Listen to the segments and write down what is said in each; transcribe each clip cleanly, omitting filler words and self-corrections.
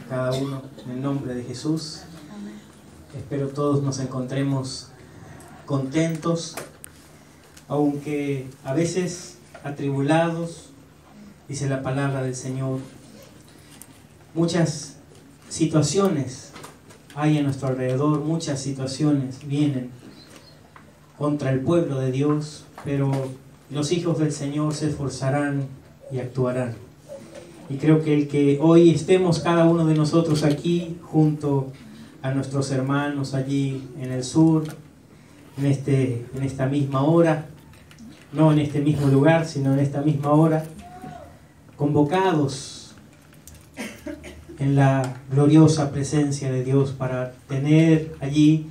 Cada uno en el nombre de Jesús. Espero todos nos encontremos contentos, aunque a veces atribulados, dice la palabra del Señor. Muchas situaciones hay a nuestro alrededor, muchas situaciones vienen contra el pueblo de Dios, pero los hijos del Señor se esforzarán y actuarán. Y creo que el que hoy estemos cada uno de nosotros aquí junto a nuestros hermanos allí en el sur, en esta misma hora, no en este mismo lugar, sino en esta misma hora, convocados en la gloriosa presencia de Dios para tener allí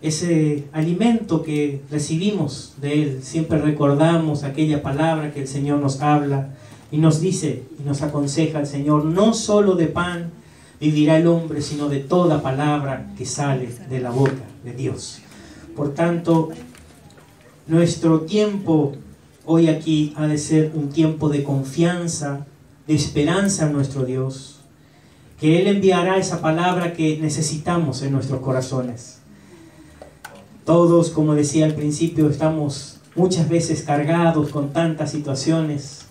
ese alimento que recibimos de Él. Siempre recordamos aquella palabra que el Señor nos habla y nos dice y nos aconseja el Señor: no solo de pan vivirá el hombre, sino de toda palabra que sale de la boca de Dios. Por tanto, nuestro tiempo hoy aquí ha de ser un tiempo de confianza, de esperanza en nuestro Dios, que Él enviará esa palabra que necesitamos en nuestros corazones. Todos, como decía al principio, estamos muchas veces cargados con tantas situaciones,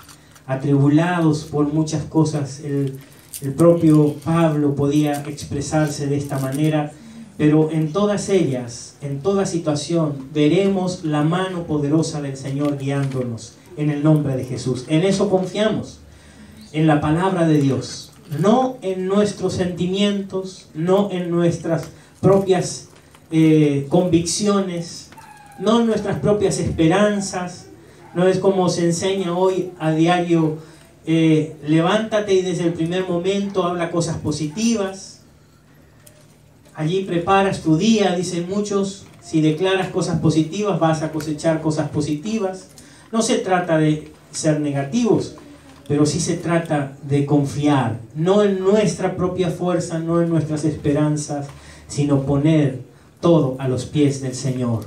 atribulados por muchas cosas. El propio Pablo podía expresarse de esta manera, pero en todas ellas, en toda situación, veremos la mano poderosa del Señor guiándonos en el nombre de Jesús. En eso confiamos, en la palabra de Dios, no en nuestros sentimientos, no en nuestras propias convicciones, no en nuestras propias esperanzas. No es como se enseña hoy a diario: levántate y desde el primer momento habla cosas positivas. Allí preparas tu día, dicen muchos. Si declaras cosas positivas vas a cosechar cosas positivas. No se trata de ser negativos, pero sí se trata de confiar, no en nuestra propia fuerza, no en nuestras esperanzas, sino poner todo a los pies del Señor.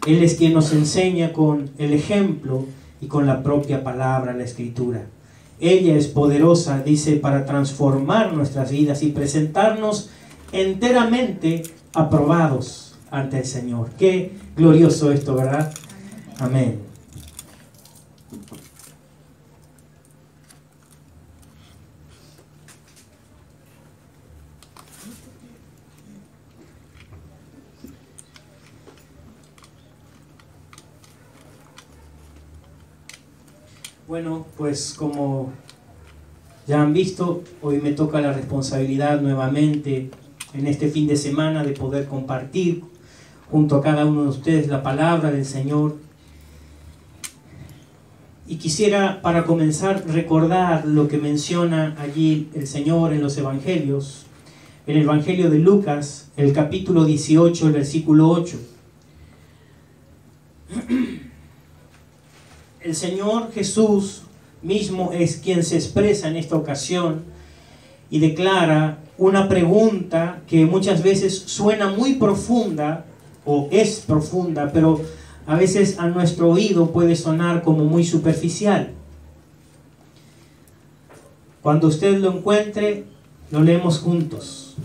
Él es quien nos enseña con el ejemplo y con la propia palabra, la Escritura. Ella es poderosa, dice, para transformar nuestras vidas y presentarnos enteramente aprobados ante el Señor. Qué glorioso esto, ¿verdad? Amén. Bueno, pues como ya han visto, hoy me toca la responsabilidad nuevamente en este fin de semana de poder compartir junto a cada uno de ustedes la palabra del Señor. Y quisiera, para comenzar, recordar lo que menciona allí el Señor en los Evangelios. En el Evangelio de Lucas, el capítulo 18, el versículo 8. El Señor Jesús mismo es quien se expresa en esta ocasión y declara una pregunta que muchas veces suena muy profunda, o es profunda, pero a veces a nuestro oído puede sonar como muy superficial. Cuando usted lo encuentre, lo leemos juntos,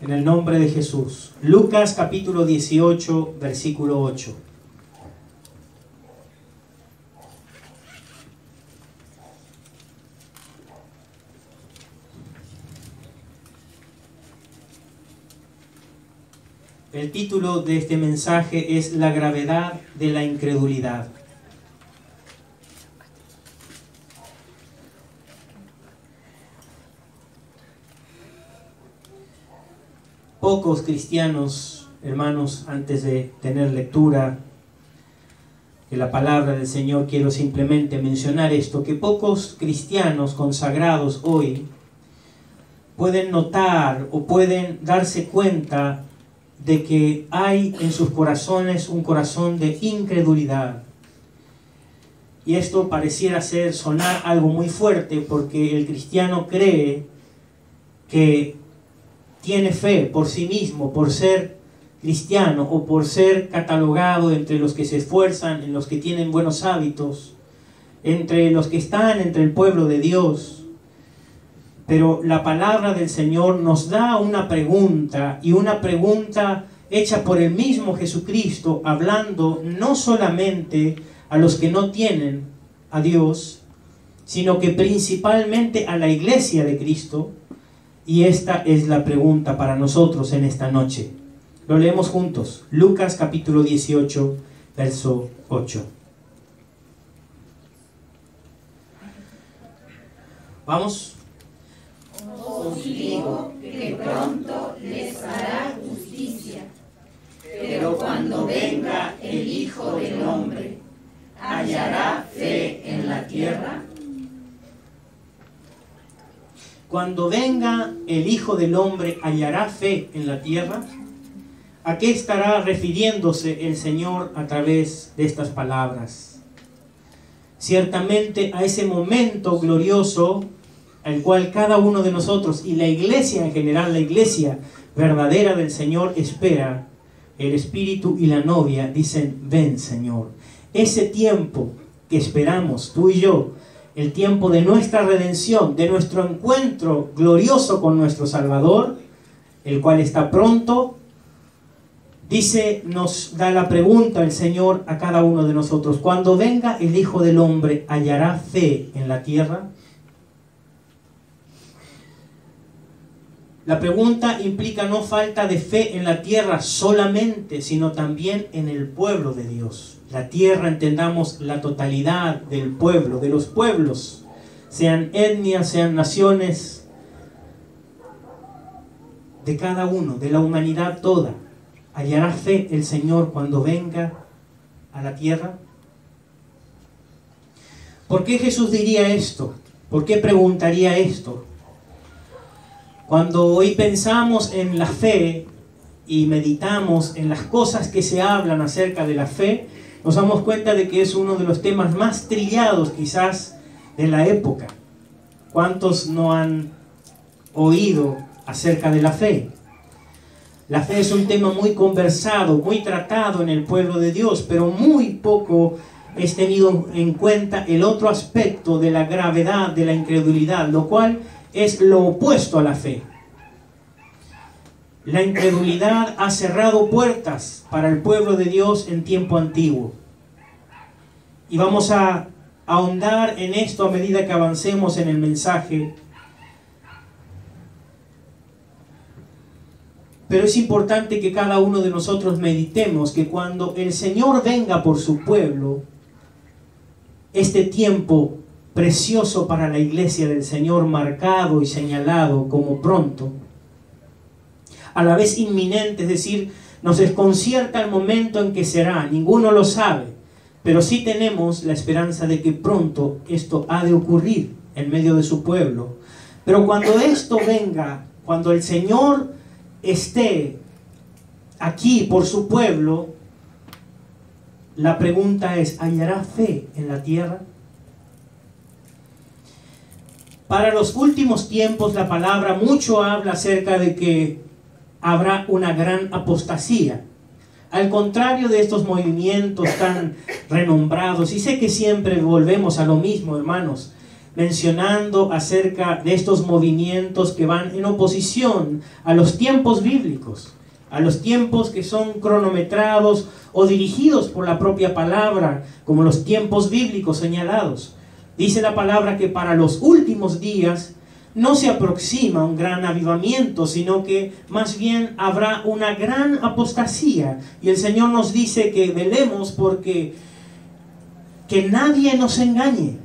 en el nombre de Jesús. Lucas capítulo 18, versículo 8. El título de este mensaje es La gravedad de la incredulidad. Pocos cristianos, hermanos, antes de tener lectura de la palabra del Señor, quiero simplemente mencionar esto, que pocos cristianos consagrados hoy pueden notar o pueden darse cuenta de que hay en sus corazones un corazón de incredulidad. Y esto pareciera sonar algo muy fuerte, porque el cristiano cree que tiene fe por sí mismo, por ser cristiano o por ser catalogado entre los que se esfuerzan, en los que tienen buenos hábitos, entre los que están entre el pueblo de Dios. pero la palabra del Señor nos da una pregunta, y una pregunta hecha por el mismo Jesucristo, hablando no solamente a los que no tienen a Dios, sino que principalmente a la iglesia de Cristo. Y esta es la pregunta para nosotros en esta noche. Lo leemos juntos. Lucas capítulo 18, verso 8. Vamos. Os digo que pronto les hará justicia, pero cuando venga el Hijo del Hombre, ¿hallará fe en la tierra? Cuando venga el Hijo del Hombre, ¿hallará fe en la tierra? ¿A qué estará refiriéndose el Señor a través de estas palabras? Ciertamente a ese momento glorioso al cual cada uno de nosotros y la iglesia en general, la iglesia verdadera del Señor, espera. El Espíritu y la novia dicen: ven, Señor. Ese tiempo que esperamos tú y yo, el tiempo de nuestra redención, de nuestro encuentro glorioso con nuestro Salvador, el cual está pronto, dice, nos da la pregunta el Señor a cada uno de nosotros: cuando venga el Hijo del Hombre, ¿hallará fe en la tierra? La pregunta implica no falta de fe en la tierra solamente, sino también en el pueblo de Dios. La tierra, entendamos la totalidad del pueblo, de los pueblos, sean etnias, sean naciones, de cada uno, de la humanidad toda. ¿Hallará fe el Señor cuando venga a la tierra? ¿Por qué Jesús diría esto? ¿Por qué preguntaría esto? Cuando hoy pensamos en la fe y meditamos en las cosas que se hablan acerca de la fe, nos damos cuenta de que es uno de los temas más trillados quizás de la época. ¿Cuántos no han oído acerca de la fe? La fe es un tema muy conversado, muy tratado en el pueblo de Dios, pero muy poco es tenido en cuenta el otro aspecto de la gravedad de la incredulidad, lo cual es lo opuesto a la fe. La incredulidad ha cerrado puertas para el pueblo de Dios en tiempo antiguo. Y vamos a ahondar en esto a medida que avancemos en el mensaje. Pero es importante que cada uno de nosotros meditemos que cuando el Señor venga por su pueblo, este tiempo precioso para la iglesia del Señor, marcado y señalado como pronto, a la vez inminente, es decir, nos desconcierta el momento en que será, ninguno lo sabe, pero sí tenemos la esperanza de que pronto esto ha de ocurrir en medio de su pueblo. Pero cuando esto venga, cuando el Señor esté aquí por su pueblo, la pregunta es: ¿hallará fe en la tierra? Para los últimos tiempos la palabra mucho habla acerca de que habrá una gran apostasía. Al contrario de estos movimientos tan renombrados, y sé que siempre volvemos a lo mismo, hermanos, mencionando acerca de estos movimientos que van en oposición a los tiempos bíblicos, a los tiempos que son cronometrados o dirigidos por la propia palabra, como los tiempos bíblicos señalados. Dice la palabra que para los últimos días no se aproxima un gran avivamiento, sino que más bien habrá una gran apostasía. Y el Señor nos dice que velemos porque que nadie nos engañe.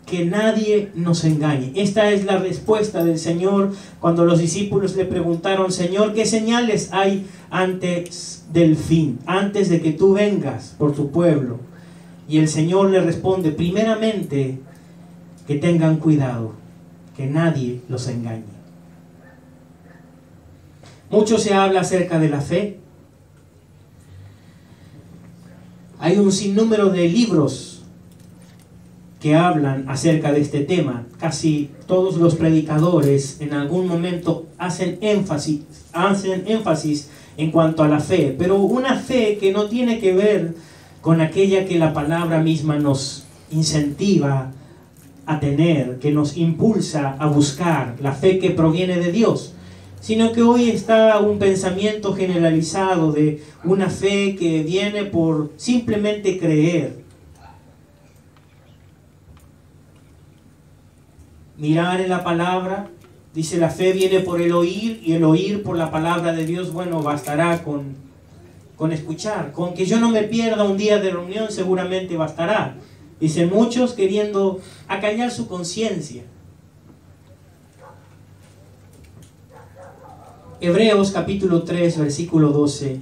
Que nadie nos engañe. Esta es la respuesta del Señor cuando los discípulos le preguntaron: Señor, ¿qué señales hay antes del fin, antes de que tú vengas por tu pueblo? Y el Señor le responde: primeramente, que tengan cuidado, que nadie los engañe. Mucho se habla acerca de la fe. Hay un sinnúmero de libros que hablan acerca de este tema. Casi todos los predicadores en algún momento hacen énfasis en cuanto a la fe, pero una fe que no tiene que ver con aquella que la palabra misma nos incentiva a tener, que nos impulsa a buscar la fe que proviene de Dios, sino que hoy está un pensamiento generalizado de una fe que viene por simplemente creer. Mirar en la palabra, dice la fe viene por el oír y el oír por la palabra de Dios. Bueno, bastará con escuchar, con que yo no me pierda un día de reunión seguramente bastará. Dicen muchos queriendo acallar su conciencia. Hebreos capítulo 3, versículo 12.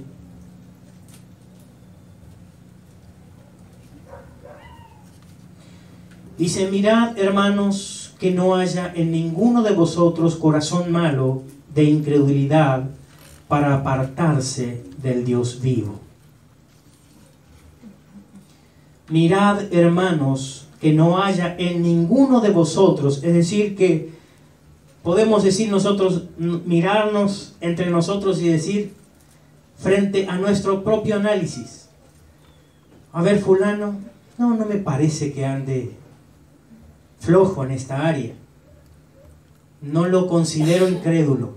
Dice, mirad, hermanos, que no haya en ninguno de vosotros corazón malo de incredulidad para apartarse del Dios vivo. Mirad, hermanos, que no haya en ninguno de vosotros, es decir, que podemos decir nosotros, mirarnos entre nosotros y decir, frente a nuestro propio análisis, a ver, fulano, no me parece que ande flojo en esta área, no lo considero incrédulo,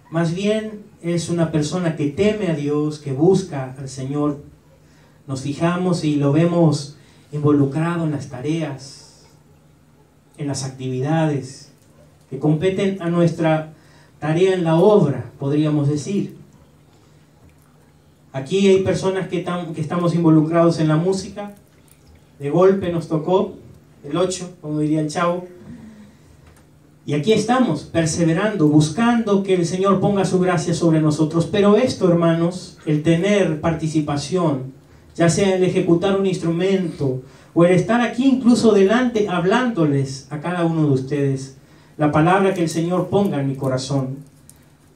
más bien es una persona que teme a Dios, que busca al Señor. Nos fijamos y lo vemos involucrado en las tareas, en las actividades que competen a nuestra tarea en la obra, podríamos decir. Aquí hay personas que estamos involucrados en la música. De golpe nos tocó el 8, como diría el chavo. Y aquí estamos, perseverando, buscando que el Señor ponga su gracia sobre nosotros. Pero esto, hermanos, el tener participación, ya sea el ejecutar un instrumento o el estar aquí incluso delante hablándoles a cada uno de ustedes, la palabra que el Señor ponga en mi corazón,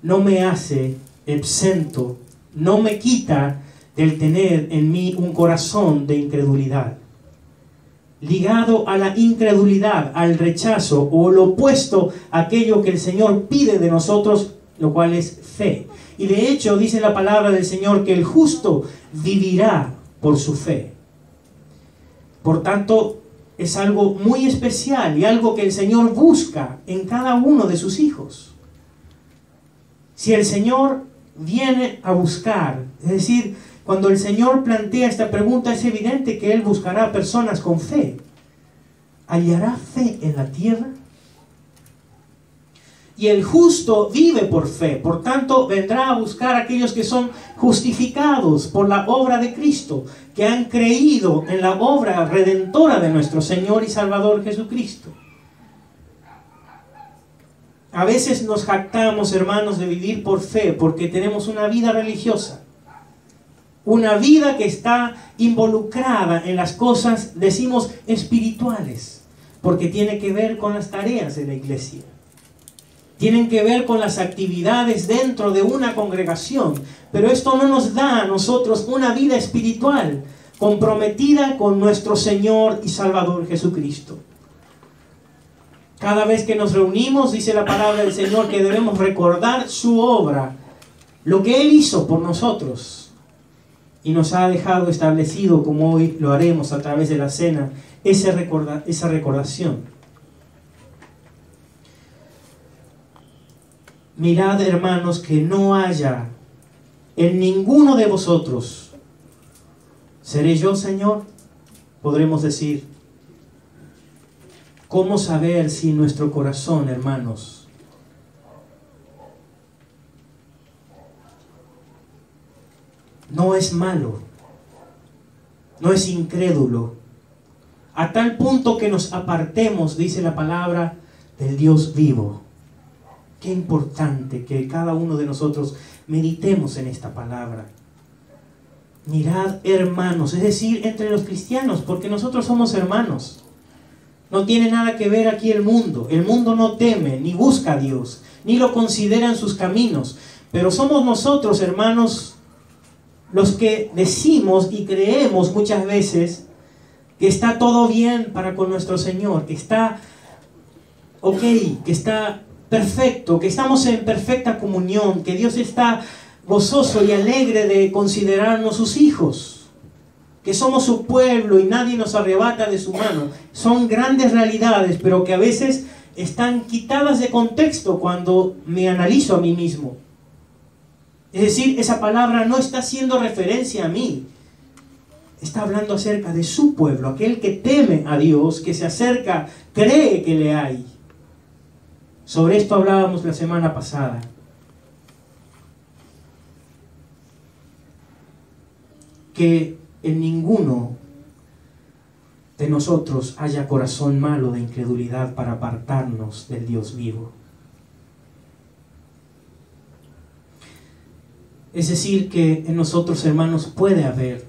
no me hace exento, no me quita del tener en mí un corazón de incredulidad. Ligado a la incredulidad, al rechazo o lo opuesto a aquello que el Señor pide de nosotros, lo cual es fe. Y de hecho dice la palabra del Señor que el justo vivirá por su fe. Por tanto, es algo muy especial y algo que el Señor busca en cada uno de sus hijos. Si el Señor viene a buscar, es decir, cuando el Señor plantea esta pregunta, es evidente que Él buscará personas con fe. ¿Hallará fe en la tierra? Y el justo vive por fe, por tanto vendrá a buscar a aquellos que son justificados por la obra de Cristo, que han creído en la obra redentora de nuestro Señor y Salvador Jesucristo. A veces nos jactamos, hermanos, de vivir por fe, porque tenemos una vida religiosa. Una vida que está involucrada en las cosas, decimos, espirituales, porque tiene que ver con las tareas de la iglesia. Tienen que ver con las actividades dentro de una congregación. Pero esto no nos da a nosotros una vida espiritual comprometida con nuestro Señor y Salvador Jesucristo. Cada vez que nos reunimos, dice la palabra del Señor, que debemos recordar su obra, lo que Él hizo por nosotros. Y nos ha dejado establecido, como hoy lo haremos a través de la cena, esa recordación. Mirad, hermanos, que no haya en ninguno de vosotros. ¿Seré yo, Señor? Podremos decir. ¿Cómo saber si nuestro corazón, hermanos, no es malo, no es incrédulo, a tal punto que nos apartemos, dice la palabra, del Dios vivo? Qué importante que cada uno de nosotros meditemos en esta palabra. Mirad, hermanos, es decir, entre los cristianos, porque nosotros somos hermanos. No tiene nada que ver aquí el mundo. El mundo no teme, ni busca a Dios, ni lo considera en sus caminos. Pero somos nosotros, hermanos, los que decimos y creemos muchas veces que está todo bien para con nuestro Señor, que está ok, que está perfecto, que estamos en perfecta comunión, que Dios está gozoso y alegre de considerarnos sus hijos, que somos su pueblo y nadie nos arrebata de su mano. Son grandes realidades, pero que a veces están quitadas de contexto cuando me analizo a mí mismo. Es decir, esa palabra no está haciendo referencia a mí. Está hablando acerca de su pueblo, aquel que teme a Dios, que se acerca, cree que le hay. Sobre esto hablábamos la semana pasada. Que en ninguno de nosotros haya corazón malo de incredulidad para apartarnos del Dios vivo. Es decir, que en nosotros, hermanos, puede haber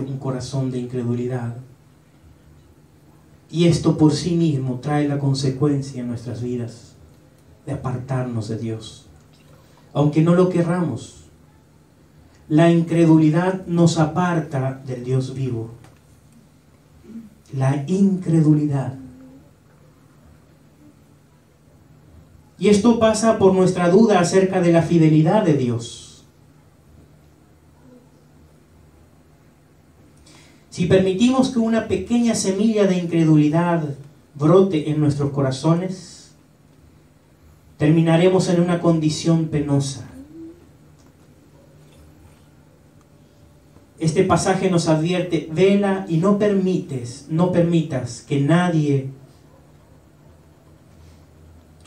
un corazón de incredulidad. Y esto por sí mismo trae la consecuencia en nuestras vidas de apartarnos de Dios. Aunque no lo querramos, la incredulidad nos aparta del Dios vivo. La incredulidad. Y esto pasa por nuestra duda acerca de la fidelidad de Dios. Si permitimos que una pequeña semilla de incredulidad brote en nuestros corazones, terminaremos en una condición penosa. Este pasaje nos advierte: vela y no permitas que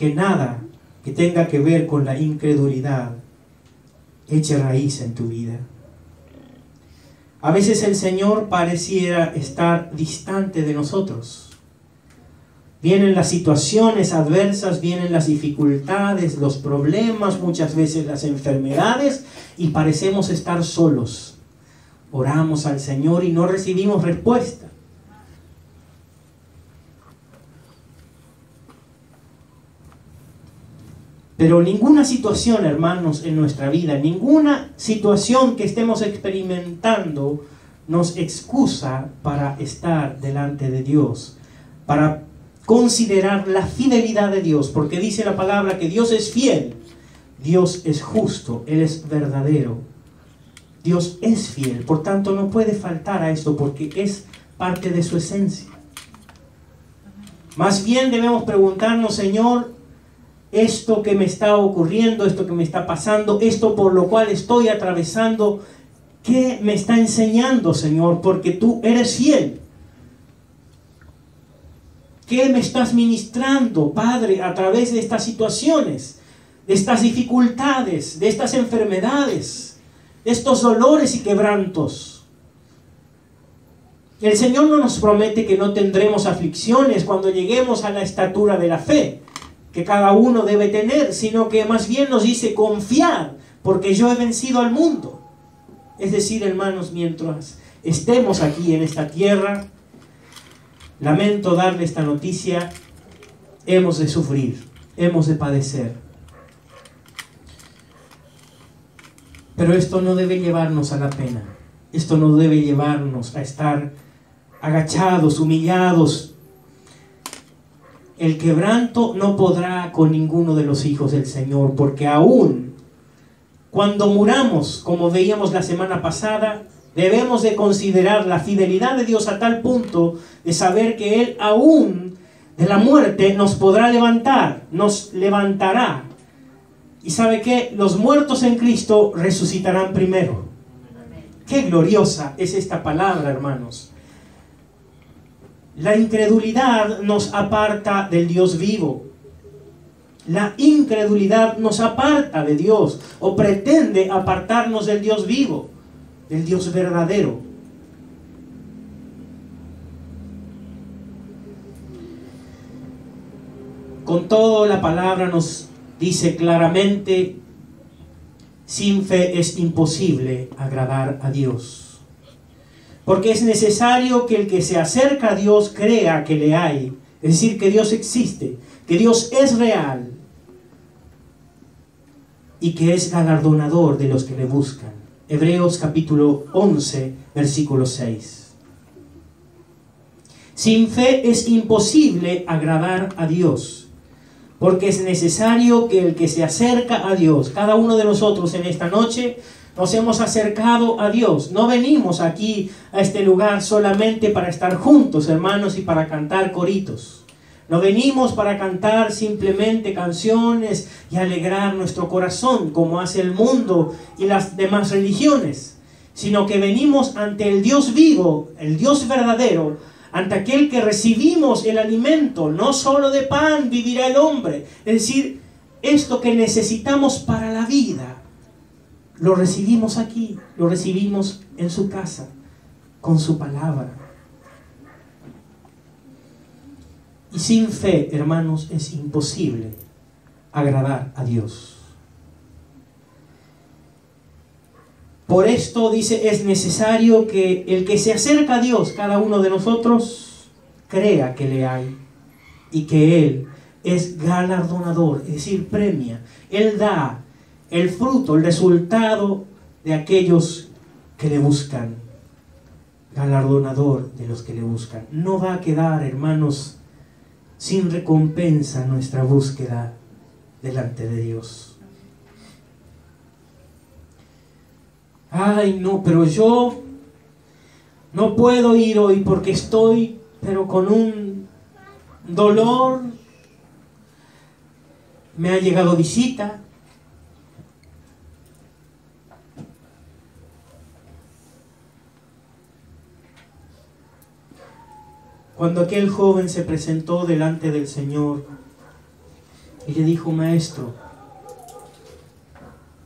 nada que tenga que ver con la incredulidad eche raíz en tu vida. A veces el Señor pareciera estar distante de nosotros. Vienen las situaciones adversas, vienen las dificultades, los problemas, muchas veces las enfermedades, y parecemos estar solos. Oramos al Señor y no recibimos respuesta. Pero ninguna situación, hermanos, en nuestra vida, ninguna situación que estemos experimentando nos excusa para estar delante de Dios, para considerar la fidelidad de Dios, porque dice la palabra que Dios es fiel, Dios es justo, Él es verdadero. Dios es fiel, por tanto no puede faltar a esto porque es parte de su esencia. Más bien debemos preguntarnos: Señor, esto que me está ocurriendo, esto que me está pasando, esto por lo cual estoy atravesando, ¿qué me está enseñando, Señor? Porque tú eres fiel. ¿Qué me estás ministrando, Padre, a través de estas situaciones, de estas dificultades, de estas enfermedades, estos dolores y quebrantos? El Señor no nos promete que no tendremos aflicciones cuando lleguemos a la estatura de la fe que cada uno debe tener, sino que más bien nos dice: confiad, porque yo he vencido al mundo. Es decir, hermanos, mientras estemos aquí en esta tierra, lamento darle esta noticia, hemos de sufrir, hemos de padecer. Pero esto no debe llevarnos a la pena. Esto no debe llevarnos a estar agachados, humillados. El quebranto no podrá con ninguno de los hijos del Señor, porque aún cuando muramos, como veíamos la semana pasada, debemos de considerar la fidelidad de Dios a tal punto de saber que Él aún de la muerte nos podrá levantar, nos levantará. ¿Y sabe qué? Los muertos en Cristo resucitarán primero. Qué gloriosa es esta palabra, hermanos. La incredulidad nos aparta del Dios vivo. La incredulidad nos aparta de Dios, o pretende apartarnos del Dios vivo, del Dios verdadero. Con todo, la palabra nos dice claramente: sin fe es imposible agradar a Dios. Porque es necesario que el que se acerca a Dios crea que le hay. Es decir, que Dios existe, que Dios es real y que es galardonador de los que le buscan. Hebreos capítulo 11, versículo 6. Sin fe es imposible agradar a Dios, porque es necesario que el que se acerca a Dios, cada uno de nosotros en esta noche, nos hemos acercado a Dios. No venimos aquí a este lugar solamente para estar juntos, hermanos, y para cantar coritos. No venimos para cantar simplemente canciones y alegrar nuestro corazón como hace el mundo y las demás religiones, sino que venimos ante el Dios vivo, el Dios verdadero, ante aquel que recibimos el alimento. No solo de pan vivirá el hombre, es decir, esto que necesitamos para la vida, lo recibimos aquí, lo recibimos en su casa, con su palabra. Y sin fe, hermanos, es imposible agradar a Dios. Por esto dice, es necesario que el que se acerca a Dios, cada uno de nosotros, crea que le hay y que Él es galardonador, es decir, premia. Él da el fruto, el resultado de aquellos que le buscan. Galardonador de los que le buscan. No va a quedar, hermanos, sin recompensa nuestra búsqueda delante de Dios. Ay, no, pero yo no puedo ir hoy porque estoy, pero con un dolor. Me ha llegado visita. Cuando aquel joven se presentó delante del Señor y le dijo, Maestro,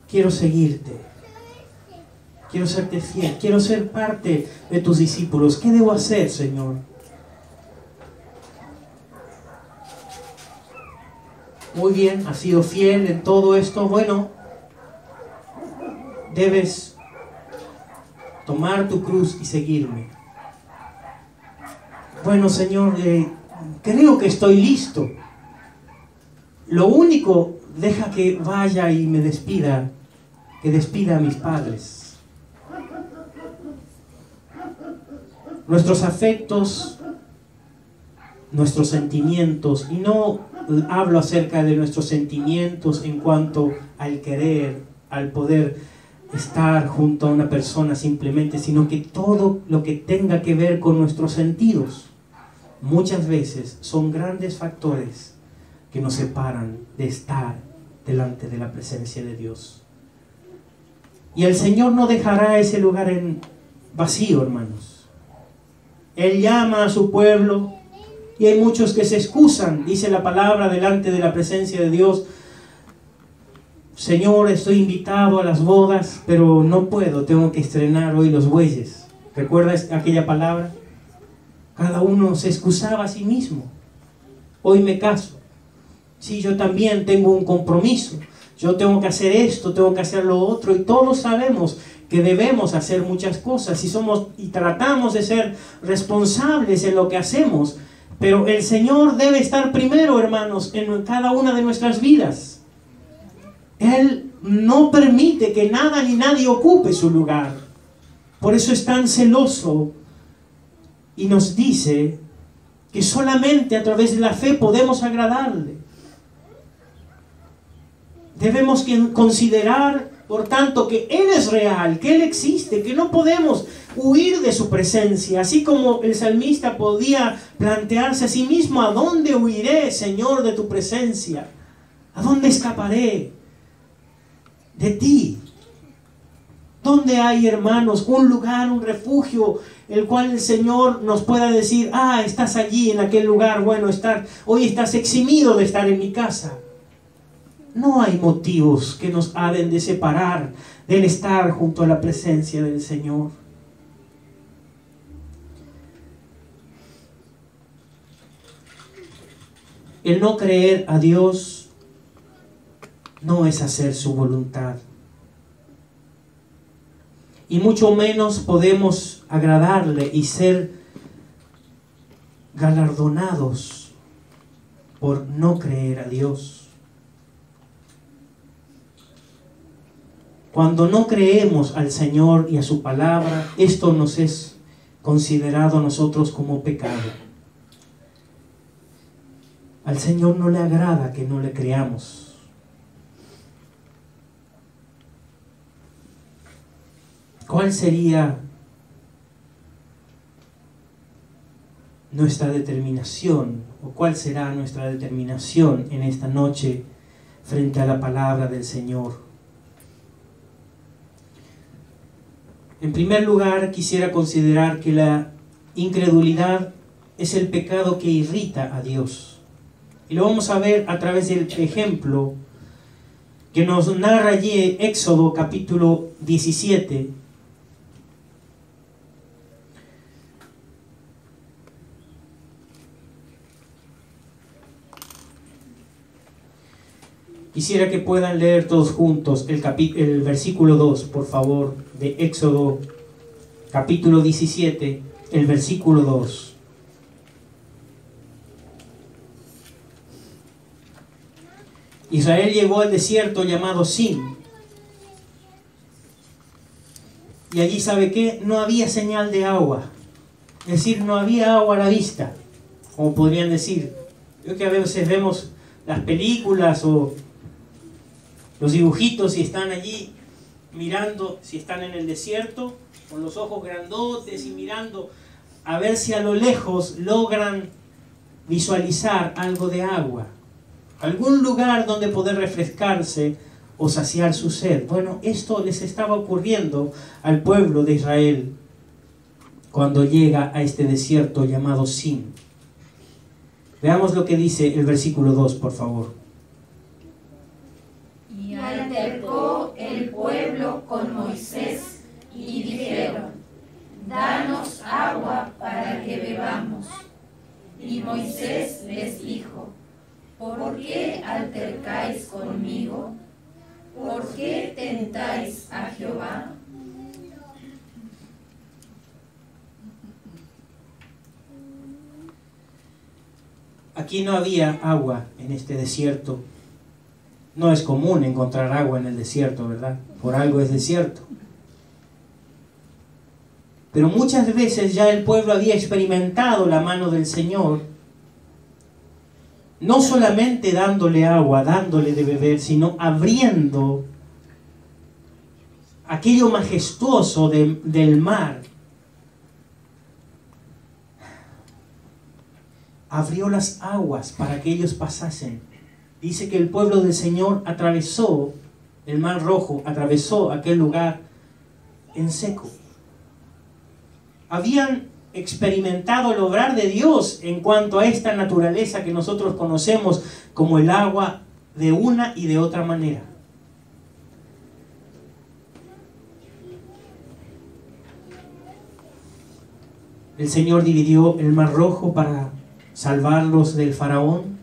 quiero seguirte, quiero serte fiel, quiero ser parte de tus discípulos, ¿qué debo hacer, Señor? Muy bien, has sido fiel en todo esto, bueno, debes tomar tu cruz y seguirme. Bueno, Señor, creo que estoy listo. Lo único, deja que vaya y me despida, que despida a mis padres. Nuestros afectos, nuestros sentimientos, y no hablo acerca de nuestros sentimientos en cuanto al querer, al poder estar junto a una persona simplemente, sino que todo lo que tenga que ver con nuestros sentidos, muchas veces son grandes factores que nos separan de estar delante de la presencia de Dios. Y el Señor no dejará ese lugar en vacío, hermanos. Él llama a su pueblo y hay muchos que se excusan, dice la palabra, delante de la presencia de Dios. Señor, estoy invitado a las bodas, pero no puedo, tengo que estrenar hoy los bueyes. ¿Recuerdas aquella palabra? Cada uno se excusaba a sí mismo. Hoy me caso. Sí, yo también tengo un compromiso. Yo tengo que hacer esto, tengo que hacer lo otro. Y todos sabemos que debemos hacer muchas cosas y tratamos de ser responsables en lo que hacemos. Pero el Señor debe estar primero, hermanos, en cada una de nuestras vidas. Él no permite que nada ni nadie ocupe su lugar. Por eso es tan celoso y nos dice que solamente a través de la fe podemos agradarle. Debemos considerar, por tanto, que Él es real, que Él existe, que no podemos huir de su presencia. Así como el salmista podía plantearse a sí mismo, ¿a dónde huiré, Señor, de tu presencia? ¿A dónde escaparé de ti? ¿Dónde hay, hermanos, un lugar, un refugio, el cual el Señor nos pueda decir, estás allí en aquel lugar, bueno, hoy estás eximido de estar en mi casa? No hay motivos que nos hagan de separar del estar junto a la presencia del Señor. El no creer a Dios no es hacer su voluntad. Y mucho menos podemos agradarle y ser galardonados por no creer a Dios. Cuando no creemos al Señor y a su palabra, esto nos es considerado a nosotros como pecado. Al Señor no le agrada que no le creamos. ¿Cuál sería nuestra determinación, o cuál será nuestra determinación en esta noche frente a la palabra del Señor? En primer lugar, quisiera considerar que la incredulidad es el pecado que irrita a Dios. Y lo vamos a ver a través del ejemplo que nos narra allí Éxodo capítulo 17. Quisiera que puedan leer todos juntos el versículo 2, por favor, de Éxodo capítulo 17, el versículo 2. Israel llegó al desierto llamado Sin. Y allí, ¿sabe qué? No había señal de agua. Es decir, no había agua a la vista, como podrían decir. Yo que a veces vemos las películas o los dibujitos y están allí mirando, si están en el desierto, con los ojos grandotes y mirando a ver si a lo lejos logran visualizar algo de agua, algún lugar donde poder refrescarse o saciar su sed. Bueno, esto les estaba ocurriendo al pueblo de Israel cuando llega a este desierto llamado Sin. Veamos lo que dice el versículo 2, por favor. Y altercó el pueblo con Moisés y dijeron: danos agua para que bebamos. Y Moisés les dijo: ¿por qué altercáis conmigo? ¿Por qué tentáis a Jehová? Aquí no había agua en este desierto. No es común encontrar agua en el desierto, ¿verdad? Por algo es desierto. Pero muchas veces ya el pueblo había experimentado la mano del Señor, no solamente dándole agua, dándole de beber, sino abriendo aquello majestuoso del mar. Abrió las aguas para que ellos pasasen. Dice que el pueblo del Señor atravesó el Mar Rojo, atravesó aquel lugar en seco. Habían experimentado el obrar de Dios en cuanto a esta naturaleza que nosotros conocemos como el agua de una y de otra manera. El Señor dividió el Mar Rojo para salvarlos del faraón.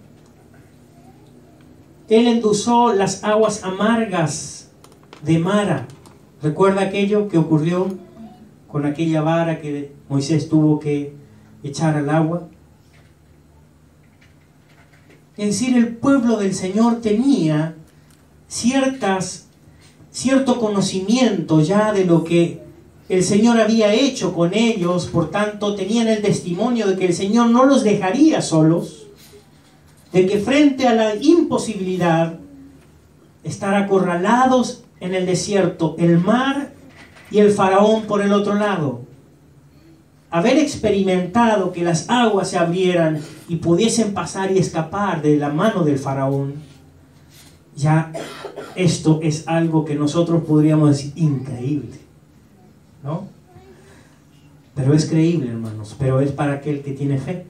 Él endulzó las aguas amargas de Mara. ¿Recuerda aquello que ocurrió con aquella vara que Moisés tuvo que echar al agua? Es decir, el pueblo del Señor tenía cierto conocimiento ya de lo que el Señor había hecho con ellos. Por tanto, tenían el testimonio de que el Señor no los dejaría solos, de que frente a la imposibilidad, estar acorralados en el desierto, el mar y el faraón por el otro lado, haber experimentado que las aguas se abrieran y pudiesen pasar y escapar de la mano del faraón, ya esto es algo que nosotros podríamos decir increíble, ¿no? Pero es creíble, hermanos, pero es para aquel que tiene fe.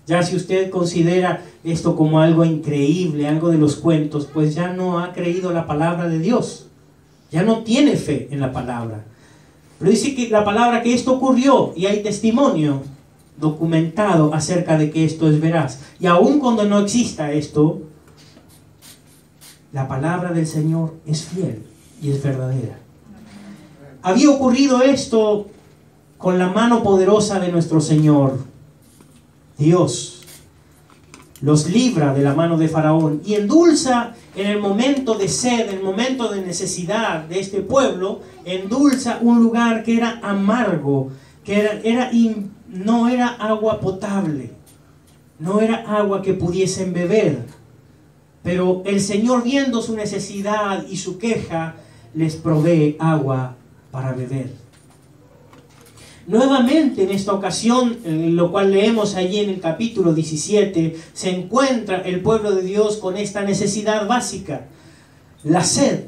Ya si usted considera esto como algo increíble, algo de los cuentos, pues ya no ha creído la palabra de Dios, ya no tiene fe en la palabra. Pero dice que la palabra que esto ocurrió y hay testimonio documentado acerca de que esto es veraz. Y aun cuando no exista esto, la palabra del Señor es fiel y es verdadera. Había ocurrido esto con la mano poderosa de nuestro Señor. Dios los libra de la mano de Faraón y endulza en el momento de sed, en el momento de necesidad de este pueblo, endulza un lugar que era amargo, que no era agua potable, no era agua que pudiesen beber. Pero el Señor, viendo su necesidad y su queja, les provee agua para beber. Nuevamente en esta ocasión, lo cual leemos allí en el capítulo 17, se encuentra el pueblo de Dios con esta necesidad básica, la sed.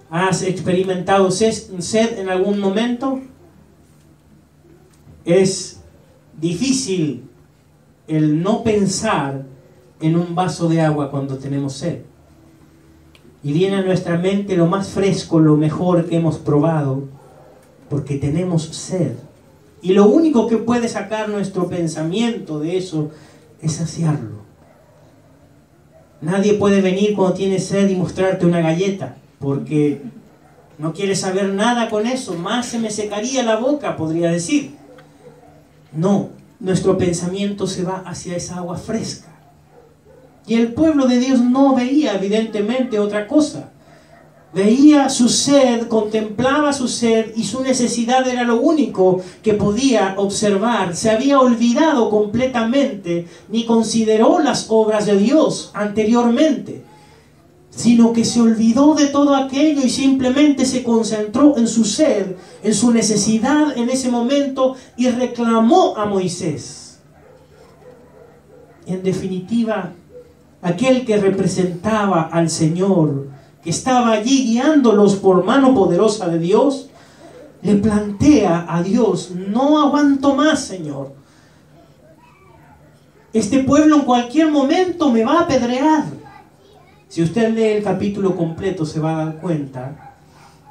¿Has experimentado sed en algún momento? Es difícil el no pensar en un vaso de agua cuando tenemos sed. Y viene a nuestra mente lo más fresco, lo mejor que hemos probado, porque tenemos sed. Y lo único que puede sacar nuestro pensamiento de eso es saciarlo. Nadie puede venir cuando tiene sed y mostrarte una galleta, porque no quiere saber nada con eso. Más se me secaría la boca, podría decir. No, nuestro pensamiento se va hacia esa agua fresca. Y el pueblo de Dios no veía evidentemente otra cosa. Veía su sed, contemplaba su sed y su necesidad era lo único que podía observar. Se había olvidado completamente, ni consideró las obras de Dios anteriormente, sino que se olvidó de todo aquello y simplemente se concentró en su sed, en su necesidad en ese momento y reclamó a Moisés. En definitiva, aquel que representaba al Señor, que estaba allí guiándolos por mano poderosa de Dios, le plantea a Dios: no aguanto más, Señor. Este pueblo en cualquier momento me va a apedrear. Si usted lee el capítulo completo se va a dar cuenta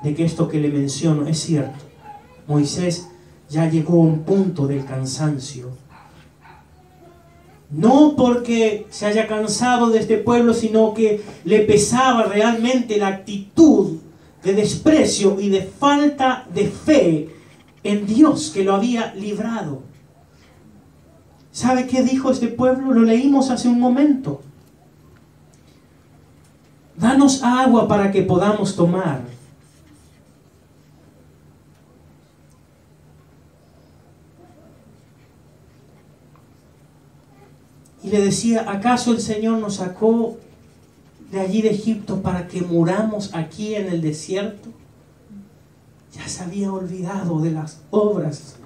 de que esto que le menciono es cierto. Moisés ya llegó a un punto del cansancio. No porque se haya cansado de este pueblo, sino que le pesaba realmente la actitud de desprecio y de falta de fe en Dios que lo había librado. ¿Sabe qué dijo este pueblo? Lo leímos hace un momento. Danos agua para que podamos tomar. Y le decía: ¿acaso el Señor nos sacó de allí de Egipto para que muramos aquí en el desierto? Ya se había olvidado de las obras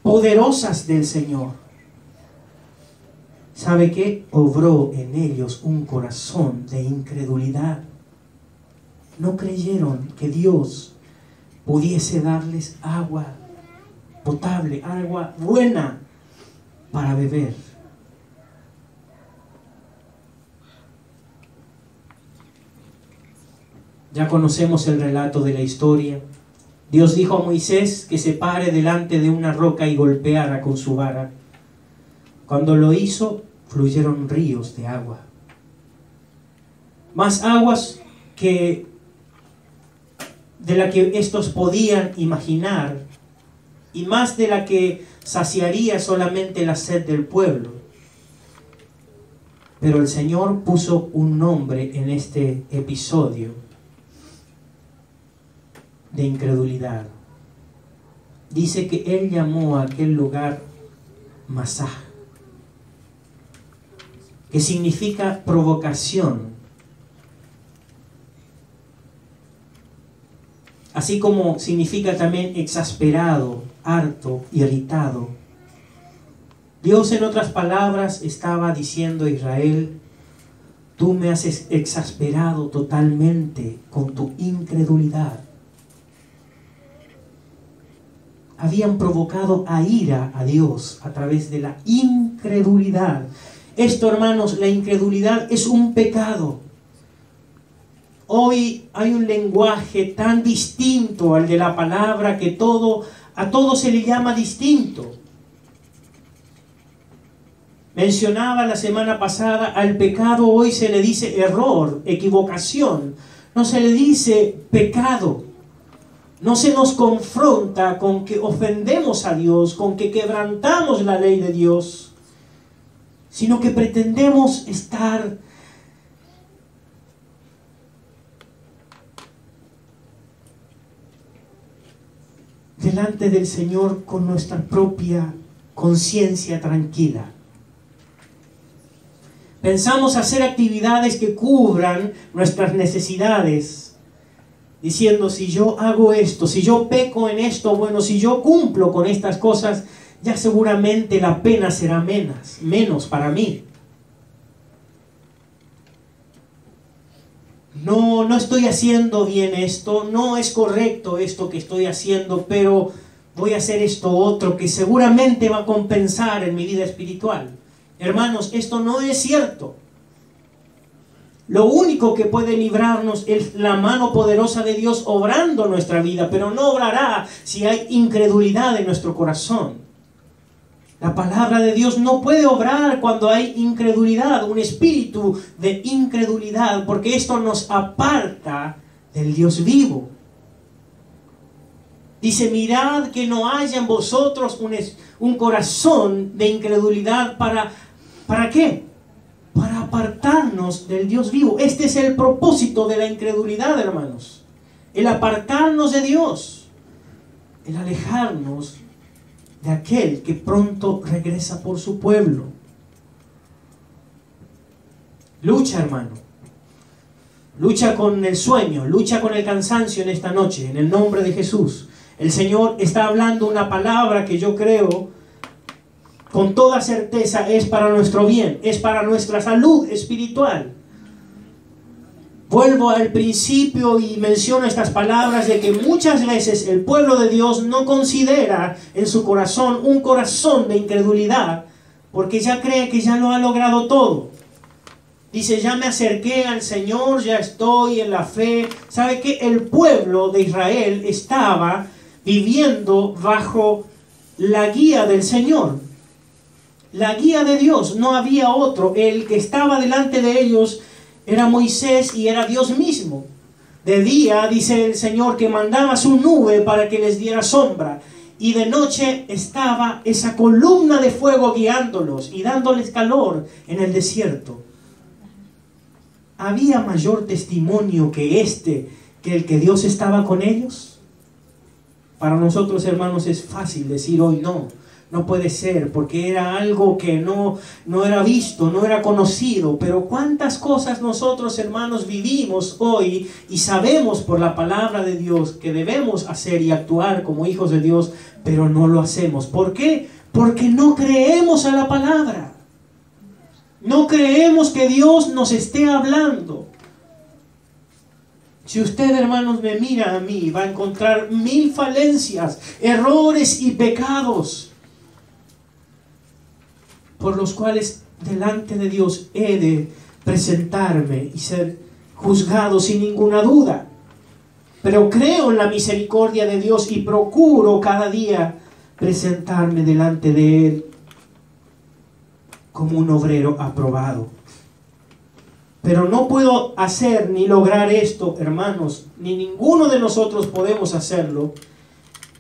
poderosas del Señor. ¿Sabe qué? Obró en ellos un corazón de incredulidad. No creyeron que Dios pudiese darles agua potable, agua buena para beber. Ya conocemos el relato de la historia. Dios dijo a Moisés que se pare delante de una roca y golpeara con su vara. Cuando lo hizo, fluyeron ríos de agua. Más aguas que de la que estos podían imaginar, y más de la que saciaría solamente la sed del pueblo. Pero el Señor puso un nombre en este episodio de incredulidad. Dice que Él llamó a aquel lugar Masá, que significa provocación, así como significa también exasperado, harto, irritado. Dios, en otras palabras, estaba diciendo a Israel: tú me has exasperado totalmente con tu incredulidad. Habían provocado a ira a Dios a través de la incredulidad. Esto, hermanos, la incredulidad es un pecado. Hoy hay un lenguaje tan distinto al de la palabra que a todo se le llama distinto. Mencionaba la semana pasada, al pecado hoy se le dice error, equivocación. No se le dice pecado. No se nos confronta con que ofendemos a Dios, con que quebrantamos la ley de Dios, sino que pretendemos estar delante del Señor con nuestra propia conciencia tranquila. Pensamos hacer actividades que cubran nuestras necesidades, diciendo, si yo hago esto, si yo peco en esto, bueno, si yo cumplo con estas cosas, ya seguramente la pena será menos para mí. No estoy haciendo bien esto, no es correcto esto que estoy haciendo, pero voy a hacer esto otro que seguramente va a compensar en mi vida espiritual. Hermanos, esto no es cierto. Lo único que puede librarnos es la mano poderosa de Dios obrando nuestra vida, pero no obrará si hay incredulidad en nuestro corazón. La palabra de Dios no puede obrar cuando hay incredulidad, un espíritu de incredulidad, porque esto nos aparta del Dios vivo. Dice, mirad que no haya en vosotros un corazón de incredulidad. ¿Para qué? Para apartarnos del Dios vivo. Este es el propósito de la incredulidad, hermanos. El apartarnos de Dios. El alejarnos de aquel que pronto regresa por su pueblo. Lucha, hermano. Lucha con el sueño, lucha con el cansancio en esta noche, en el nombre de Jesús. El Señor está hablando una palabra que yo creo con toda certeza es para nuestro bien, es para nuestra salud espiritual. Vuelvo al principio y menciono estas palabras de que muchas veces el pueblo de Dios no considera en su corazón un corazón de incredulidad, porque ya cree que ya lo ha logrado todo. Dice, ya me acerqué al Señor, ya estoy en la fe. ¿Sabe qué? El pueblo de Israel estaba viviendo bajo la guía del Señor. La guía de Dios, no había otro. El que estaba delante de ellos era Moisés y era Dios mismo. De día, dice el Señor, que mandaba su nube para que les diera sombra. Y de noche estaba esa columna de fuego guiándolos y dándoles calor en el desierto. ¿Había mayor testimonio que el que Dios estaba con ellos? Para nosotros, hermanos, es fácil decir hoy no puede ser, porque era algo que no era visto, no era conocido. Pero cuántas cosas nosotros, hermanos, vivimos hoy y sabemos por la palabra de Dios que debemos hacer y actuar como hijos de Dios, pero no lo hacemos. ¿Por qué? Porque no creemos a la palabra. No creemos que Dios nos esté hablando. Si usted, hermanos, me mira a mí, va a encontrar 1000 falencias, errores y pecados por los cuales delante de Dios he de presentarme y ser juzgado sin ninguna duda. Pero creo en la misericordia de Dios y procuro cada día presentarme delante de Él como un obrero aprobado. Pero no puedo hacer ni lograr esto, hermanos, ni ninguno de nosotros podemos hacerlo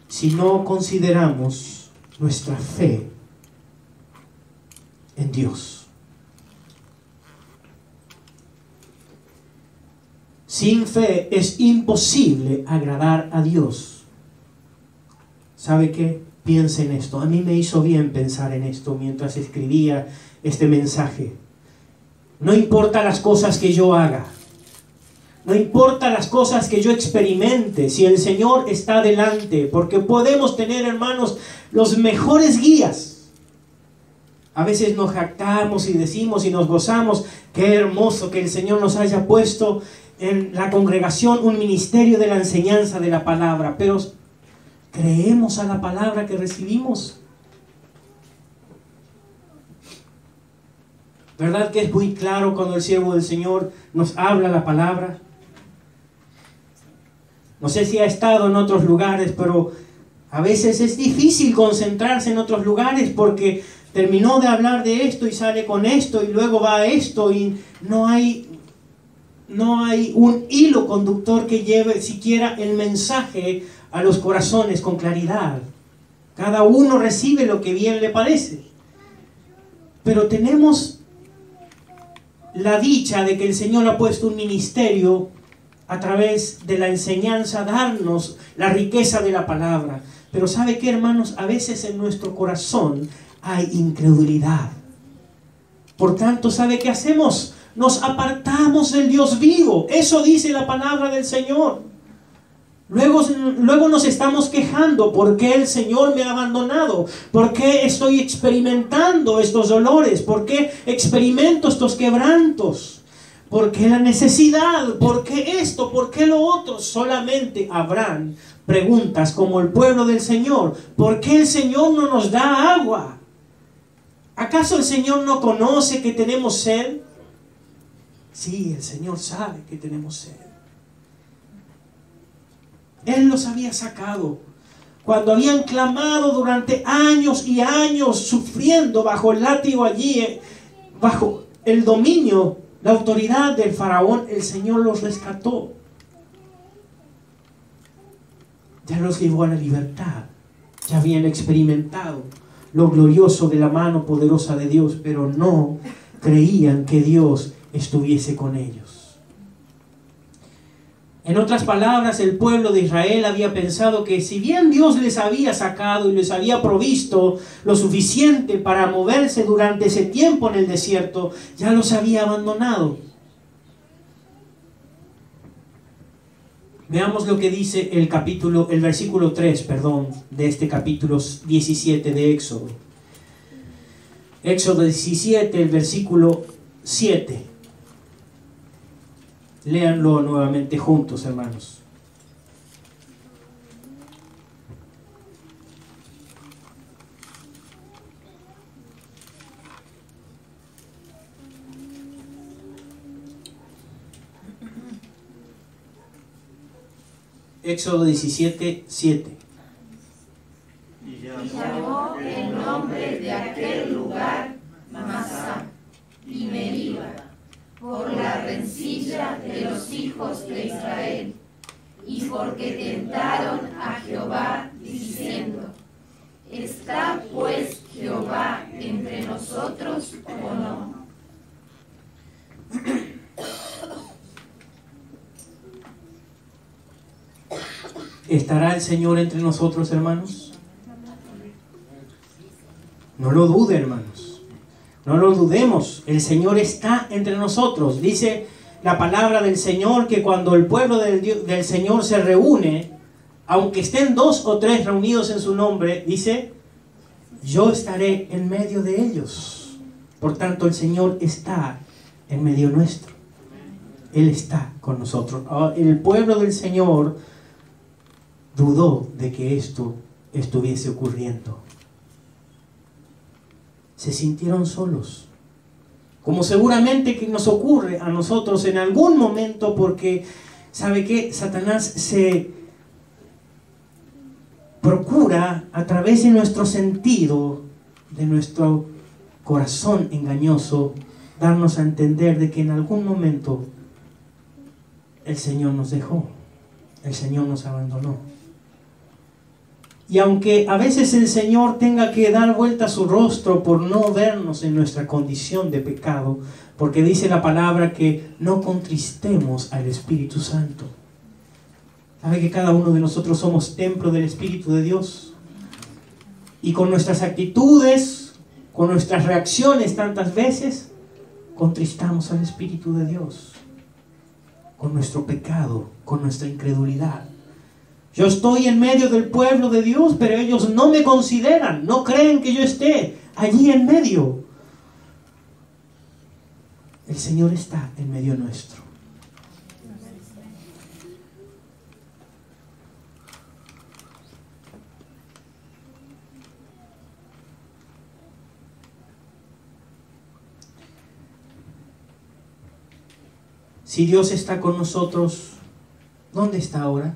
si no consideramos nuestra fe en Dios. Sin fe es imposible agradar a Dios. ¿Sabe qué? Piensa en esto. A mí me hizo bien pensar en esto mientras escribía este mensaje. No importa las cosas que yo haga, no importa las cosas que yo experimente, si el Señor está delante, porque podemos tener, hermanos, los mejores guías. A veces nos jactamos y decimos y nos gozamos, qué hermoso que el Señor nos haya puesto en la congregación un ministerio de la enseñanza de la palabra, pero ¿creemos a la palabra que recibimos? ¿Verdad que es muy claro cuando el siervo del Señor nos habla la palabra? No sé si ha estado en otros lugares, pero a veces es difícil concentrarse en otros lugares porque terminó de hablar de esto y sale con esto y luego va a esto y no hay un hilo conductor que lleve siquiera el mensaje a los corazones con claridad. Cada uno recibe lo que bien le parece. Pero tenemos la dicha de que el Señor ha puesto un ministerio a través de la enseñanza, darnos la riqueza de la palabra. Pero ¿sabe qué, hermanos? A veces en nuestro corazón hay incredulidad. Por tanto, ¿sabe qué hacemos? Nos apartamos del Dios vivo. Eso dice la palabra del Señor. Luego nos estamos quejando. ¿Por qué el Señor me ha abandonado? ¿Por qué estoy experimentando estos dolores? ¿Por qué experimento estos quebrantos? ¿Por qué la necesidad? ¿Por qué esto? ¿Por qué lo otro? Solamente habrán preguntas como el pueblo del Señor. ¿Por qué el Señor no nos da agua? ¿Acaso el Señor no conoce que tenemos sed? Sí, el Señor sabe que tenemos sed. Él los había sacado cuando habían clamado durante años y años, sufriendo bajo el látigo allí, bajo el dominio, la autoridad del faraón. El Señor los rescató, ya los llevó a la libertad, ya habían experimentado lo glorioso de la mano poderosa de Dios, pero no creían que Dios estuviese con ellos. En otras palabras, el pueblo de Israel había pensado que si bien Dios les había sacado y les había provisto lo suficiente para moverse durante ese tiempo en el desierto, ya los había abandonado. Veamos lo que dice el versículo 3, de este capítulo 17 de Éxodo. Éxodo 17, el versículo 7. Léanlo nuevamente juntos, hermanos. Éxodo 17, 7. Y llamó el nombre de aquel lugar Masá y Meriba, por la rencilla de los hijos de Israel, y porque tentaron a Jehová, diciendo: ¿está pues Jehová entre nosotros o no? ¿Estará el Señor entre nosotros, hermanos? No lo dude, hermanos. No lo dudemos. El Señor está entre nosotros. Dice la palabra del Señor que cuando el pueblo del Señor se reúne, aunque estén 2 o 3 reunidos en su nombre, dice: yo estaré en medio de ellos. Por tanto, el Señor está en medio nuestro. Él está con nosotros. El pueblo del Señor dudó de que esto estuviese ocurriendo. Se sintieron solos, como seguramente que nos ocurre a nosotros en algún momento, porque ¿sabe qué? Satanás se procura a través de nuestro sentido, de nuestro corazón engañoso, darnos a entender de que en algún momento el Señor nos dejó, el Señor nos abandonó. Y aunque a veces el Señor tenga que dar vuelta a su rostro por no vernos en nuestra condición de pecado, porque dice la palabra que no contristemos al Espíritu Santo. ¿Sabe que cada uno de nosotros somos templo del Espíritu de Dios? Y con nuestras actitudes, con nuestras reacciones tantas veces, contristamos al Espíritu de Dios. Con nuestro pecado, con nuestra incredulidad. Yo estoy en medio del pueblo de Dios, pero ellos no me consideran, no creen que yo esté allí en medio. El Señor está en medio nuestro. Si Dios está con nosotros, ¿dónde está ahora?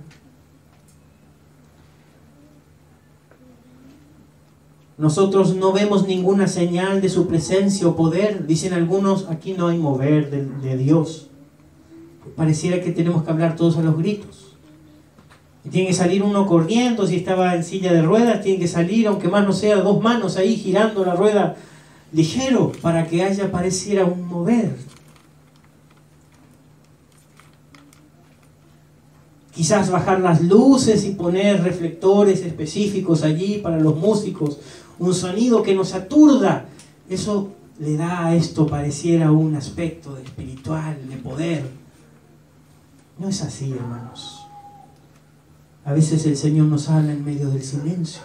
Nosotros no vemos ninguna señal de su presencia o poder. Dicen algunos, aquí no hay mover de Dios. Pareciera que tenemos que hablar todos a los gritos. Y tiene que salir uno corriendo, si estaba en silla de ruedas, tiene que salir, aunque más no sea, 2 manos ahí girando la rueda ligero, para que pareciera un mover. Quizás bajar las luces y poner reflectores específicos allí para los músicos, un sonido que nos aturda. Eso le da a esto, pareciera un aspecto de espiritual, de poder. No es así, hermanos. A veces el Señor nos habla en medio del silencio,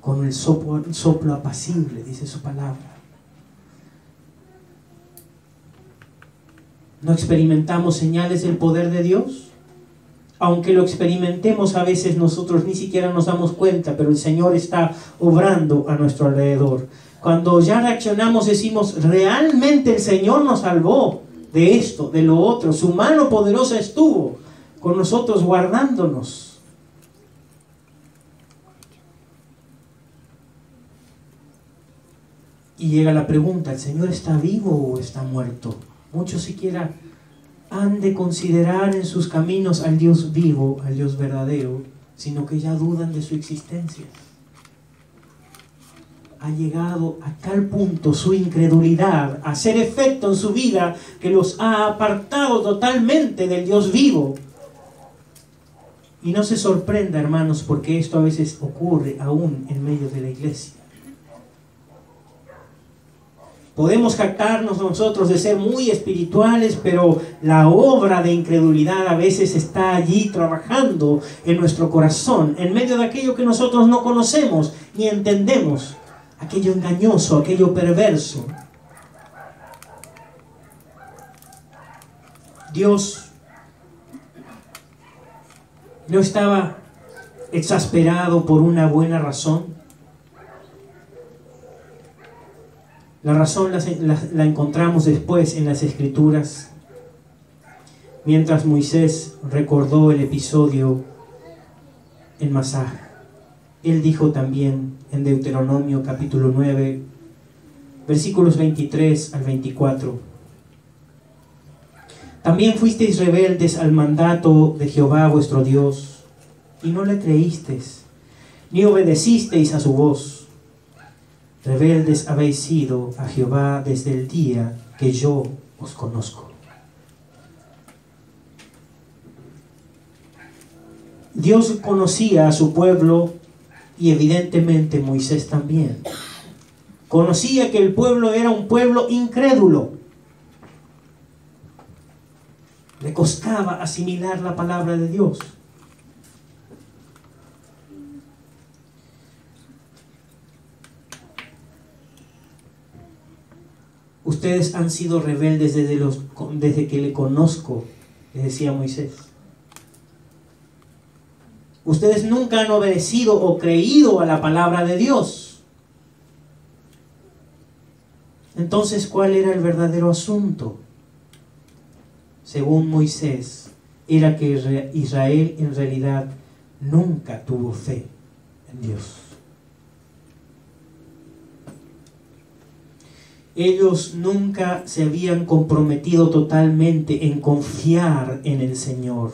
con el soplo apacible, dice su palabra. ¿No experimentamos señales del poder de Dios? Aunque lo experimentemos, a veces nosotros ni siquiera nos damos cuenta, pero el Señor está obrando a nuestro alrededor. Cuando ya reaccionamos, decimos, realmente el Señor nos salvó de esto, de lo otro. Su mano poderosa estuvo con nosotros guardándonos. Y llega la pregunta, ¿el Señor está vivo o está muerto? Muchos siquiera han de considerar en sus caminos al Dios vivo, al Dios verdadero, sino que ya dudan de su existencia. Ha llegado a tal punto su incredulidad a hacer efecto en su vida que los ha apartado totalmente del Dios vivo. Y no se sorprenda, hermanos, porque esto a veces ocurre aún en medio de la iglesia. Podemos jactarnos nosotros de ser muy espirituales, pero la obra de incredulidad a veces está allí trabajando en nuestro corazón, en medio de aquello que nosotros no conocemos ni entendemos, aquello engañoso, aquello perverso. Dios no estaba exasperado por una buena razón. La razón la encontramos después en las Escrituras. Mientras Moisés recordó el episodio en Masá, él dijo también en Deuteronomio capítulo 9, versículos 23 al 24: también fuisteis rebeldes al mandato de Jehová vuestro Dios, y no le creísteis, ni obedecisteis a su voz. Rebeldes habéis sido a Jehová desde el día que yo os conozco. Dios conocía a su pueblo y evidentemente Moisés también. Conocía que el pueblo era un pueblo incrédulo. Le costaba asimilar la palabra de Dios. Ustedes han sido rebeldes desde que le conozco, le decía Moisés. Ustedes nunca han obedecido o creído a la palabra de Dios. Entonces, ¿cuál era el verdadero asunto? Según Moisés, era que Israel en realidad nunca tuvo fe en Dios. Ellos nunca se habían comprometido totalmente en confiar en el Señor.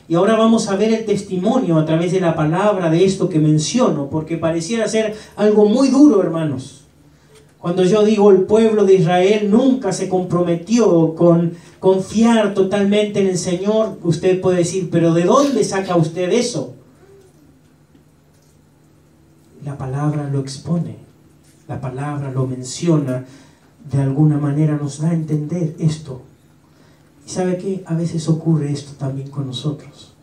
Y ahora vamos a ver el testimonio a través de la palabra de esto que menciono, porque pareciera ser algo muy duro, hermanos. Cuando yo digo el pueblo de Israel nunca se comprometió con confiar totalmente en el Señor, usted puede decir, pero ¿de dónde saca usted eso? La palabra lo expone. La palabra lo menciona, de alguna manera nos da a entender esto. ¿Y sabe qué? A veces ocurre esto también con nosotros.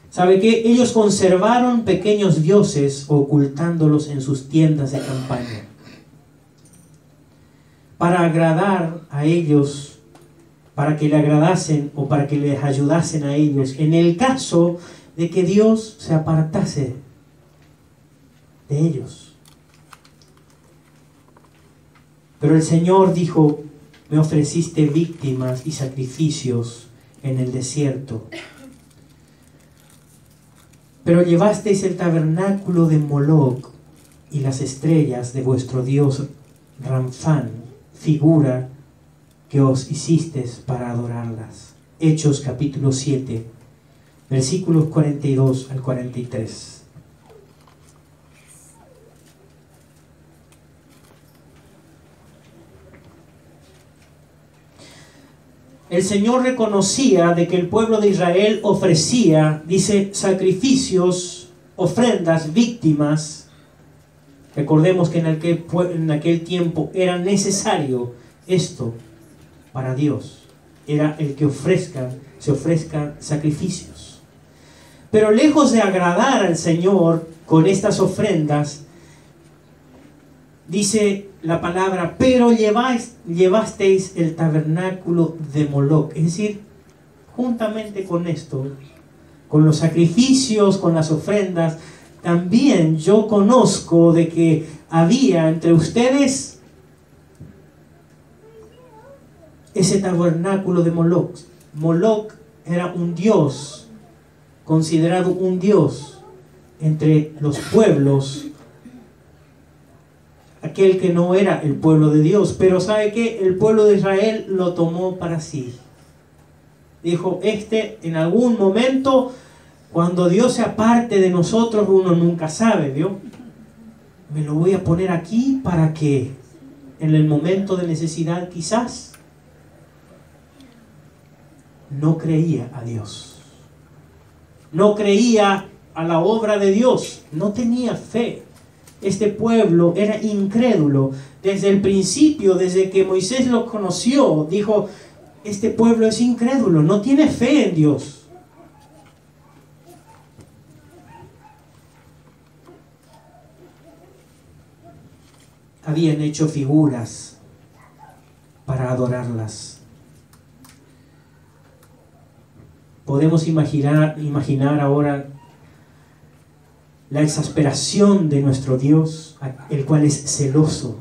¿Sabe qué? Ellos conservaron pequeños dioses ocultándolos en sus tiendas de campaña. Para agradar a ellos, para que le agradasen o para que les ayudasen a ellos, en el caso de que Dios se apartase de ellos. Pero el Señor dijo, me ofreciste víctimas y sacrificios en el desierto, pero llevasteis el tabernáculo de Moloc y las estrellas de vuestro dios Ramfán, figura que os hicisteis para adorarlas. Hechos capítulo 7, versículos 42 al 43. El Señor reconocía de que el pueblo de Israel ofrecía, dice, sacrificios, ofrendas, víctimas. Recordemos que en aquel tiempo era necesario esto para Dios. Era el que se ofrezcan sacrificios. Pero lejos de agradar al Señor con estas ofrendas, dice la palabra, pero llevasteis el tabernáculo de Moloc. Es decir, juntamente con esto, con los sacrificios, con las ofrendas, también yo conozco de que había entre ustedes ese tabernáculo de Moloc. Moloc era un dios, considerado un dios entre los pueblos, aquel que no era el pueblo de Dios. Pero ¿sabe qué? El pueblo de Israel lo tomó para sí. Dijo, en algún momento, cuando Dios se aparte de nosotros, uno nunca sabe, ¿vio? Me lo voy a poner aquí para que en el momento de necesidad quizás. No creía a Dios. No creía a la obra de Dios. No tenía fe. Este pueblo era incrédulo. Desde el principio, desde que Moisés lo conoció, dijo, este pueblo es incrédulo, no tiene fe en Dios. Habían hecho figuras para adorarlas. Podemos imaginar ahora la exasperación de nuestro Dios, el cual es celoso.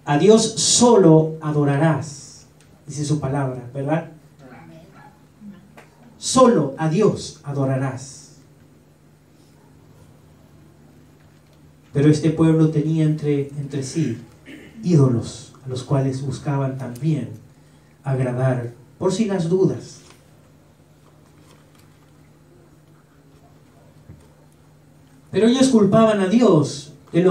A Dios solo adorarás, dice su palabra, ¿verdad? Solo a Dios adorarás. Pero este pueblo tenía entre sí ídolos, a los cuales buscaban también agradar, por si las dudas. Pero ellos culpaban a Dios de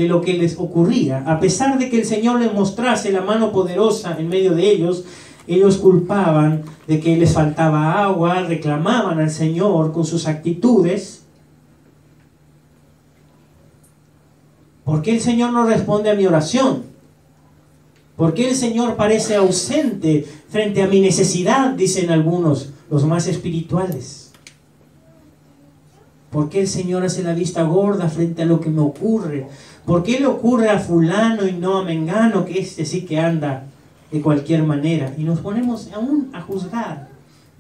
lo que les ocurría. A pesar de que el Señor les mostrase la mano poderosa en medio de ellos, ellos culpaban de que les faltaba agua, reclamaban al Señor con sus actitudes. ¿Por qué el Señor no responde a mi oración? ¿Por qué el Señor parece ausente frente a mi necesidad? Dicen algunos, los más espirituales. ¿Por qué el Señor hace la vista gorda frente a lo que me ocurre? ¿Por qué le ocurre a fulano y no a mengano, que sí que anda de cualquier manera? Y nos ponemos aún a juzgar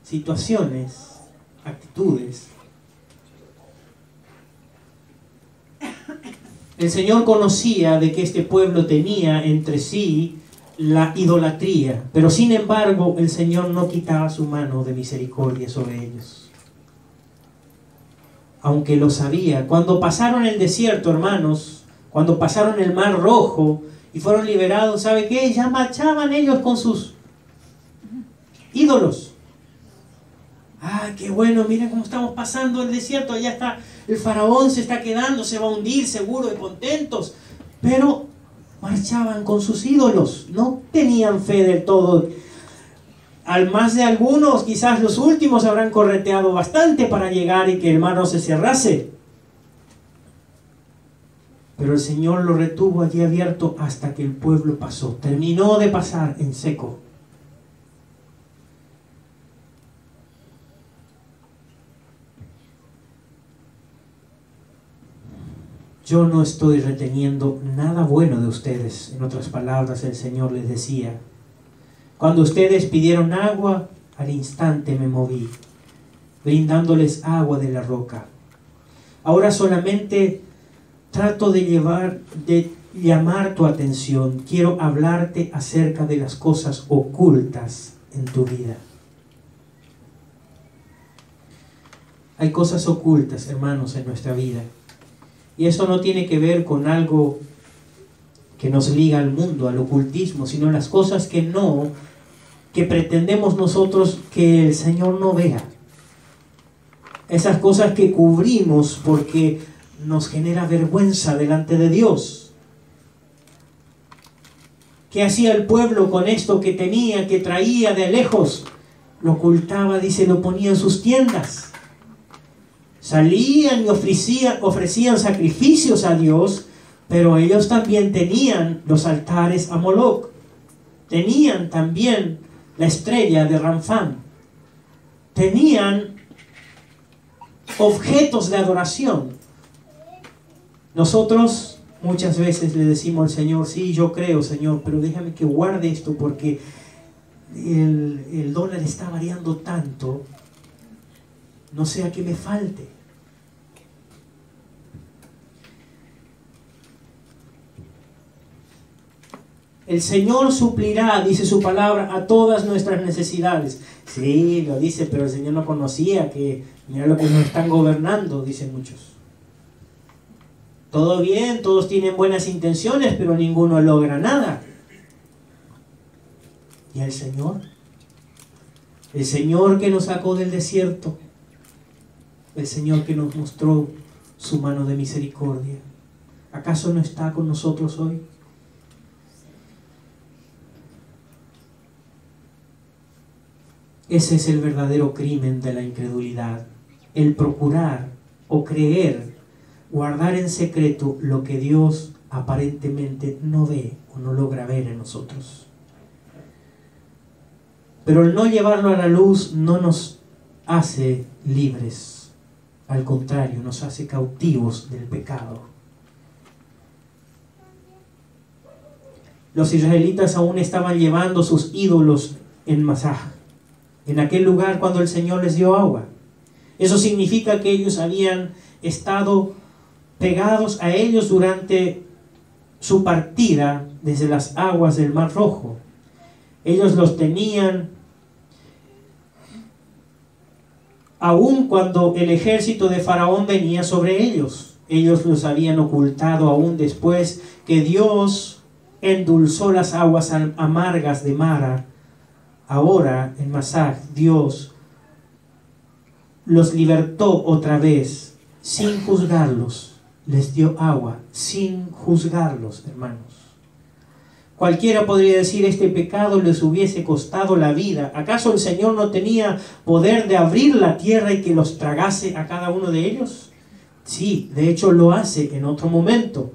situaciones, actitudes. El Señor conocía de que este pueblo tenía entre sí la idolatría, pero sin embargo el Señor no quitaba su mano de misericordia sobre ellos. Aunque lo sabía. Cuando pasaron el desierto, hermanos, cuando pasaron el Mar Rojo y fueron liberados, ¿sabe qué? Ya marchaban ellos con sus ídolos. ¡Ah, qué bueno! Miren cómo estamos pasando el desierto. Allá está, el faraón se está quedando, se va a hundir seguro y contentos. Pero marchaban con sus ídolos. No tenían fe del todo. Al más de algunos, quizás los últimos, habrán correteado bastante para llegar y que el mar no se cerrase. Pero el Señor lo retuvo allí abierto hasta que el pueblo pasó. Terminó de pasar en seco. Yo no estoy reteniendo nada bueno de ustedes. En otras palabras, el Señor les decía. Cuando ustedes pidieron agua, al instante me moví, brindándoles agua de la roca. Ahora solamente trato de llamar tu atención. Quiero hablarte acerca de las cosas ocultas en tu vida. Hay cosas ocultas, hermanos, en nuestra vida. Y eso no tiene que ver con algo que nos liga al mundo, al ocultismo, sino las cosas que pretendemos nosotros que el Señor no vea. Esas cosas que cubrimos porque nos genera vergüenza delante de Dios. ¿Qué hacía el pueblo con esto que tenía, que traía de lejos? Lo ocultaba, dice, lo ponía en sus tiendas. Salían y ofrecían sacrificios a Dios, pero ellos también tenían los altares a Moloc. tenían también la estrella de Ramfán, tenían objetos de adoración. Nosotros muchas veces le decimos al Señor, sí, yo creo, Señor, pero déjame que guarde esto porque el dólar está variando tanto, no sea que me falte. El Señor suplirá, dice su palabra, a todas nuestras necesidades. Sí, lo dice, pero el Señor no conocía que, mira lo que nos están gobernando, dicen muchos. Todo bien, todos tienen buenas intenciones, pero ninguno logra nada. ¿Y el Señor? El Señor que nos sacó del desierto, el Señor que nos mostró su mano de misericordia, ¿acaso no está con nosotros hoy? Ese es el verdadero crimen de la incredulidad, el procurar o creer, guardar en secreto lo que Dios aparentemente no ve o no logra ver en nosotros. Pero el no llevarlo a la luz no nos hace libres, al contrario, nos hace cautivos del pecado. Los israelitas aún estaban llevando sus ídolos en Masah, en aquel lugar cuando el Señor les dio agua. Eso significa que ellos habían estado pegados a ellos durante su partida desde las aguas del Mar Rojo. Ellos los tenían aún cuando el ejército de Faraón venía sobre ellos. Ellos los habían ocultado aún después que Dios endulzó las aguas amargas de Mara. Ahora en Masah Dios los libertó otra vez sin juzgarlos. Les dio agua sin juzgarlos, hermanos. Cualquiera podría decir, este pecado les hubiese costado la vida. ¿Acaso el Señor no tenía poder de abrir la tierra y que los tragase a cada uno de ellos? Sí, de hecho lo hace en otro momento.